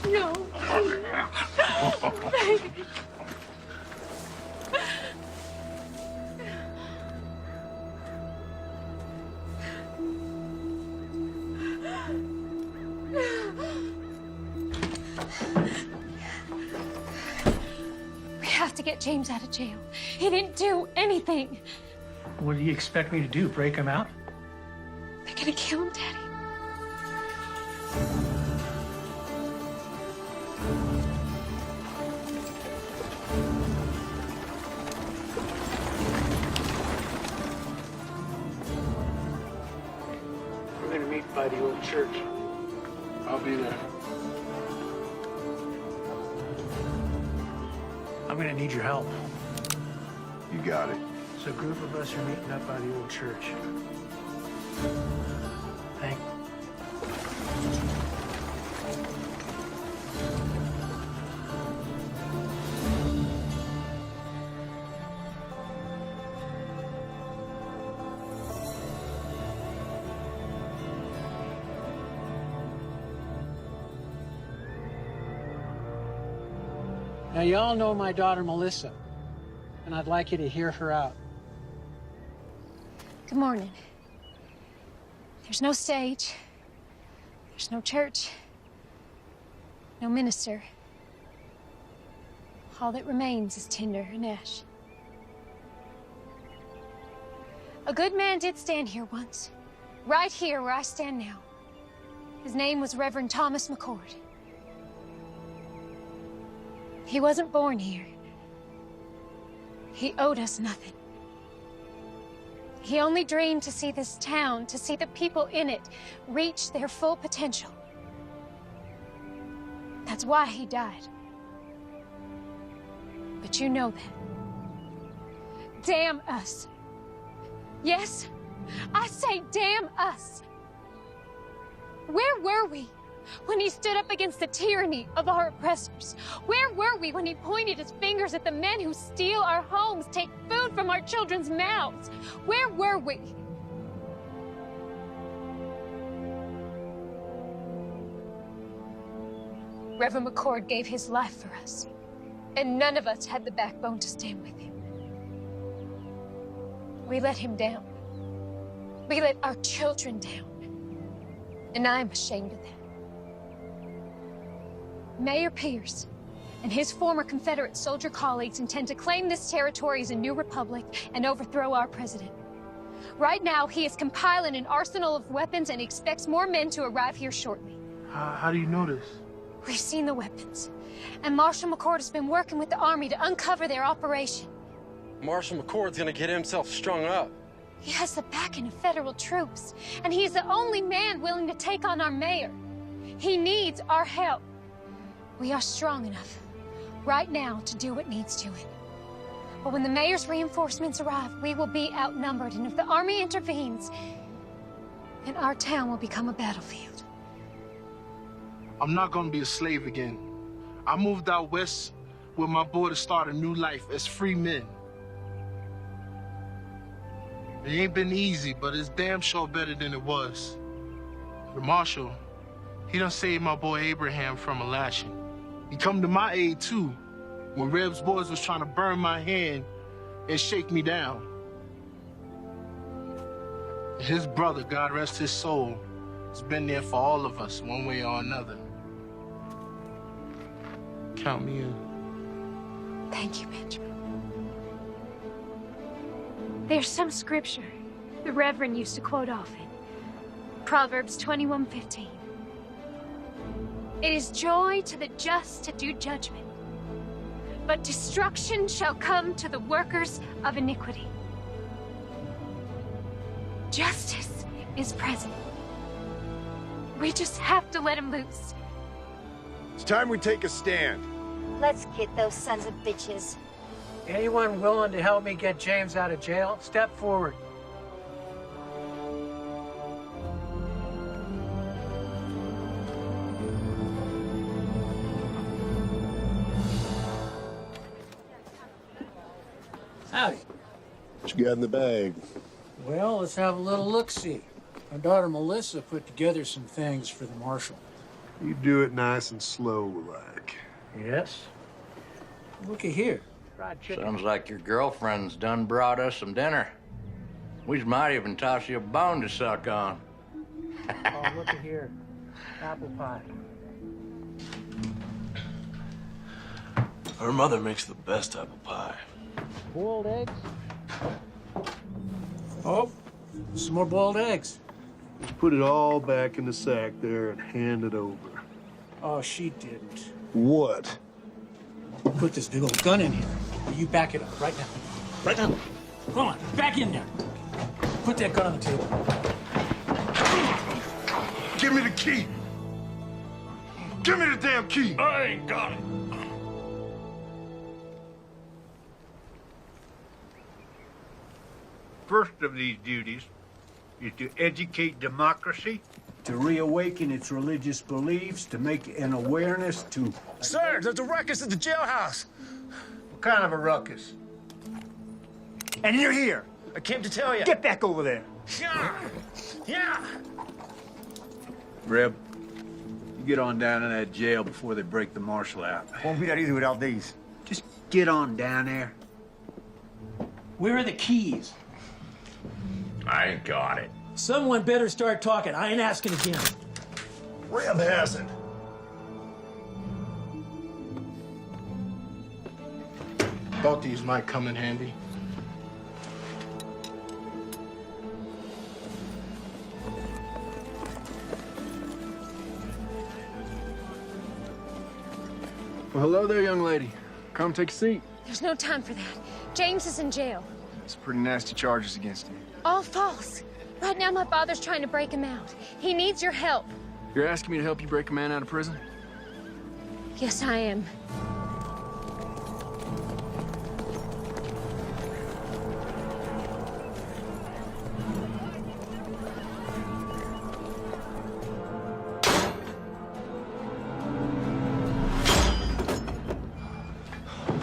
No. We have to get James out of jail. He didn't do anything. What do you expect me to do? Break him out? They're gonna kill him, Daddy. We're gonna meet by the old church. I'll be there. I'm gonna need your help. You got it. So a group of us are meeting up by the old church. Thank Now, y'all know my daughter, Melissa, and I'd like you to hear her out. Good morning. There's no stage. There's no church. No minister. All that remains is tinder and ash. A good man did stand here once. Right here where I stand now. His name was Reverend Thomas McCord. He wasn't born here. He owed us nothing. He only dreamed to see this town, to see the people in it, reach their full potential. That's why he died. But you know that. Damn us. Yes, I say damn us. Where were we when he stood up against the tyranny of our oppressors? Where were we when he pointed his fingers at the men who steal our homes, take food from our children's mouths? Where were we? Reverend McCord gave his life for us, and none of us had the backbone to stand with him. We let him down. We let our children down. And I'm ashamed of that. Mayor Pierce, and his former Confederate soldier colleagues intend to claim this territory as a new republic and overthrow our president. Right now, he is compiling an arsenal of weapons and expects more men to arrive here shortly. How do you know this? We've seen the weapons, and Marshal McCord has been working with the Army to uncover their operation. Marshal McCord's gonna get himself strung up. He has the backing of federal troops, and he is the only man willing to take on our mayor. He needs our help. We are strong enough right now to do what needs doing. But when the mayor's reinforcements arrive, we will be outnumbered, and if the army intervenes, then our town will become a battlefield. I'm not gonna be a slave again. I moved out west with my boy to start a new life as free men. It ain't been easy, but it's damn sure better than it was. The marshal, he done saved my boy Abraham from a lashing. He come to my aid too, when Reb's boys was trying to burn my hand and shake me down. His brother, God rest his soul, has been there for all of us, one way or another. Count me in. Thank you, Benjamin. There's some scripture the Reverend used to quote often. Proverbs 21:15. It is joy to the just to do judgment, but destruction shall come to the workers of iniquity. Justice is present. We just have to let him loose. It's time we take a stand. Let's get those sons of bitches. Anyone willing to help me get James out of jail? Step forward. Howdy. What you got in the bag? Well, let's have a little look-see. My daughter Melissa put together some things for the marshal. You do it nice and slow, like. Yes? Looky here. Sounds like your girlfriend's done brought us some dinner. We might even toss you a bone to suck on. Oh, looky here. Apple pie. Her mother makes the best apple pie. Boiled eggs? Oh, some more boiled eggs. Just put it all back in the sack there and hand it over. Oh, she didn't. What? Put this big old gun in here. You back it up right now. Right now. Come on, back in there. Put that gun on the table. Give me the key. Give me the damn key. I ain't got it. First of these duties is to educate democracy, to reawaken its religious beliefs, to make an awareness to... Sir, there's a ruckus at the jailhouse. What kind of a ruckus? And you're here. I came to tell you. Get back over there. Yeah. Reb, you get on down in that jail before they break the marshal out. Won't be that easy without these. Just get on down there. Where are the keys? I ain't got it. Someone better start talking. I ain't asking again. Reb has it. Thought these might come in handy. Well, hello there, young lady. Come take a seat. There's no time for that. James is in jail. Some pretty nasty charges against him. All false. Right now, my father's trying to break him out. He needs your help. You're asking me to help you break a man out of prison? Yes, I am.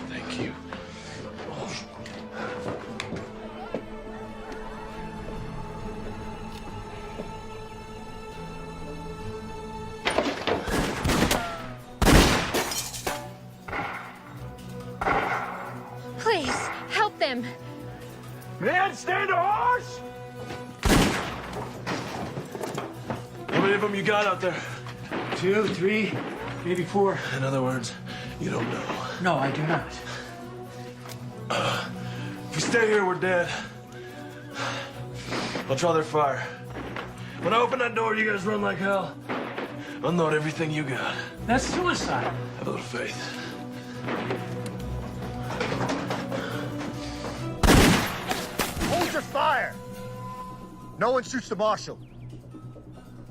Thank you. Please, help them. Man, stand a horse! How many of them you got out there? 2, 3, maybe 4. In other words, You don't know. No, I do not. If we stay here, we're dead. I'll draw their fire. When I open that door, you guys run like hell. Unload everything you got. That's suicide. Have a little faith. Hold your fire! No one shoots the marshal.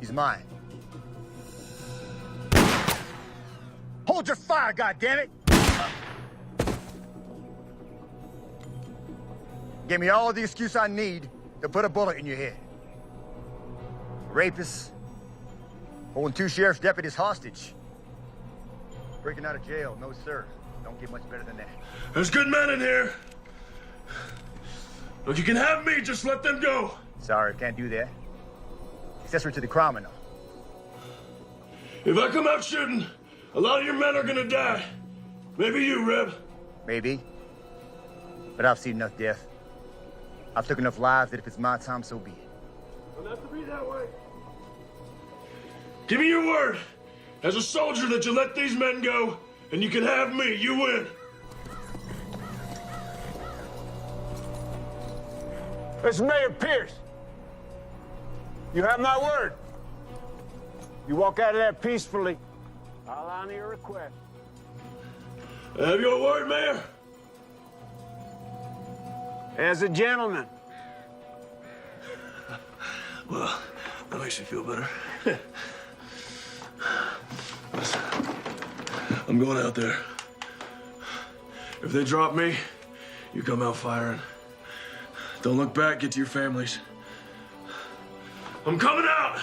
He's mine. Hold your fire, goddammit! Give me all the excuse I need to put a bullet in your head. Rapists, holding 2 sheriff's deputies hostage. Breaking out of jail, no sir. Don't get much better than that. There's good men in here. Look, you can have me, just let them go. Sorry, can't do that. Accessory to the crime and all. If I come out shooting, a lot of your men are gonna die. Maybe you, Reb. Maybe. But I've seen enough death. I've took enough lives that if it's my time, so be it. It'll have to be that way. Give me your word, as a soldier, that you let these men go, and you can have me. You win. This is Mayor Pierce. You have my word. You walk out of there peacefully, I'll honor your request. I have your word, Mayor. As a gentleman. Well, that makes me feel better. Listen, I'm going out there. If they drop me, you come out firing. Don't look back, get to your families. I'm coming out!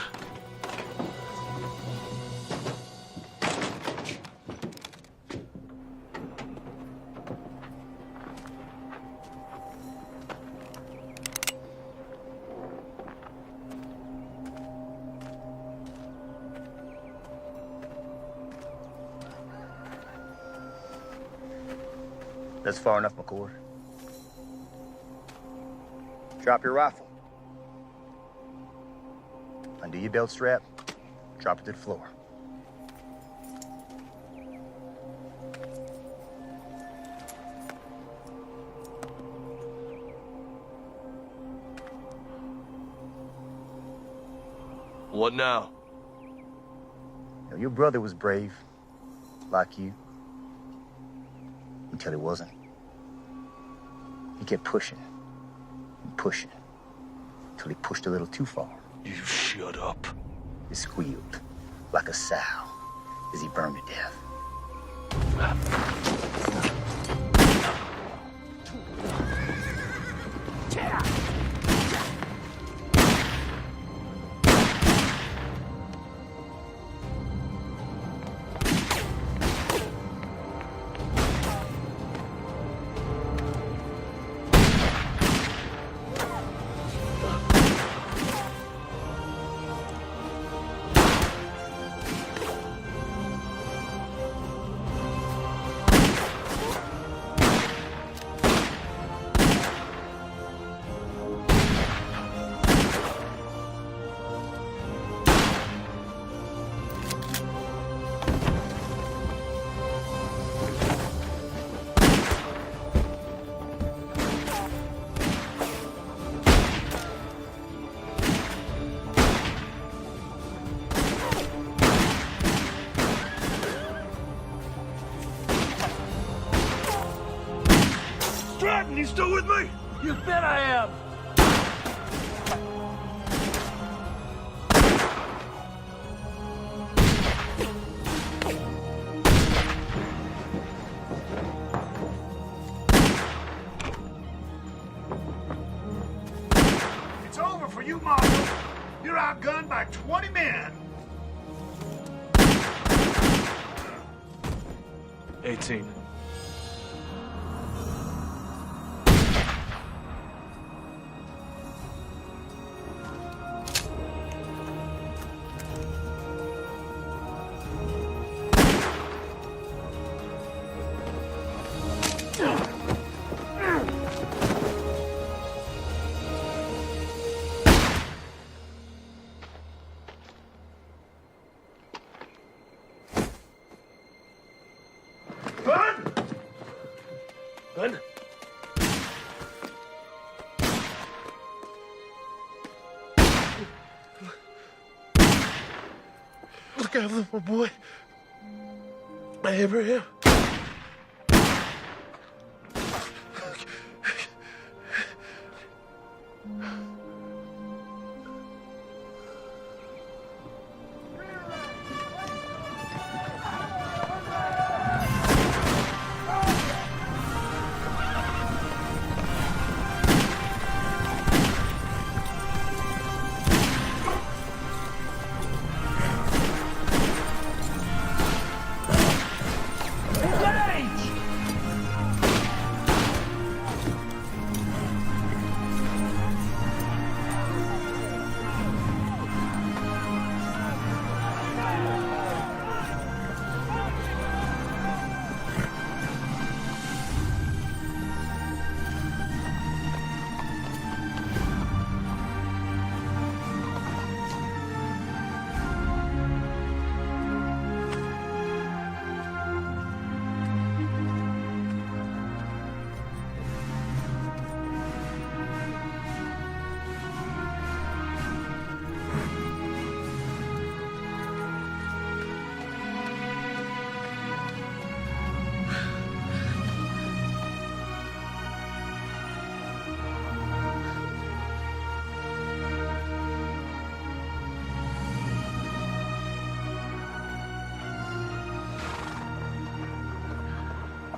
That's far enough, McCord. Drop your rifle. Undo your belt strap. Drop it to the floor. What now? You know, your brother was brave, like you. Until he wasn't. He kept pushing and pushing until he pushed a little too far. You shut up. He squealed like a sow as he burned to death. Stratton, you still with me? You bet I am. It's over for you, Marshal. You're outgunned by 20 men. 18. Gun? Look out, little boy. Abraham.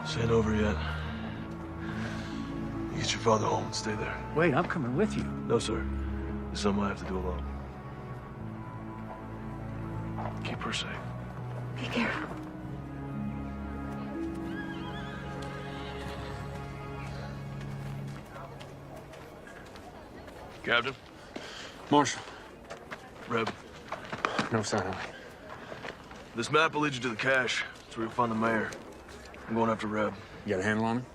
This ain't over yet. You get your father home and stay there. Wait, I'm coming with you. No, sir. This is something I have to do alone. Keep her safe. Be careful. Captain? Marshal. Reb. No sign of it. This map will lead you to the cache. That's where you'll find the mayor. I'm going after Reb. You got a handle on him?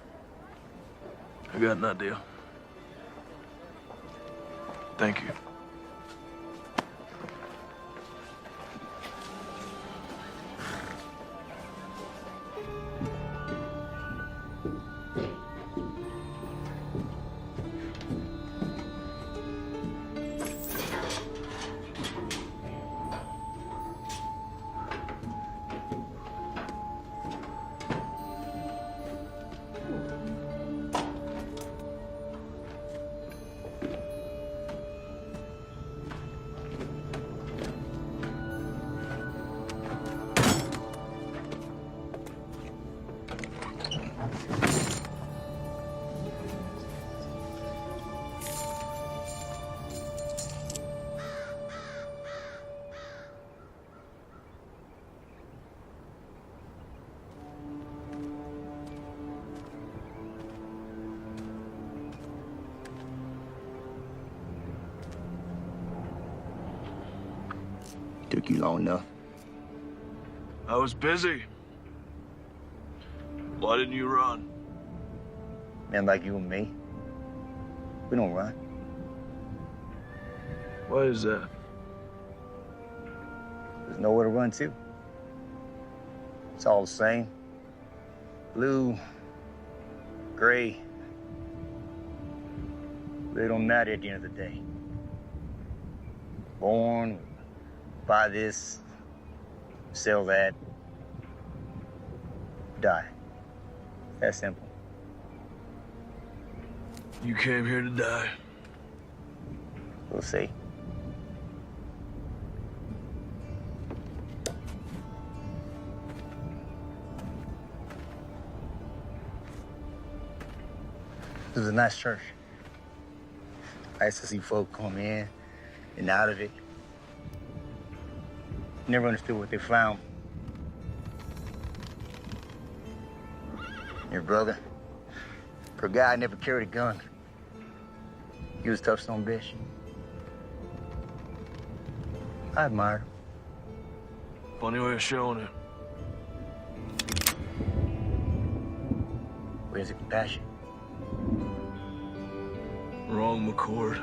I got an idea. Thank you. Took you long enough. I was busy. Why didn't you run? Men like you and me, we don't run. Why is that? There's nowhere to run to. It's all the same. Blue, gray. They don't matter at the end of the day. Born, buy this, sell that, die. That simple. You came here to die. We'll see. It was a nice church. Nice to see folk come in and out of it. Never understood what they found. Your brother, for a guy, never carried a gun. He was a tough son of a bitch. I admired him. Funny way of showing it. Where's the compassion? Wrong, McCord.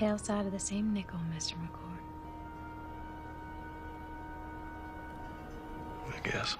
tail side of the same nickel, Mr. McCord. I guess.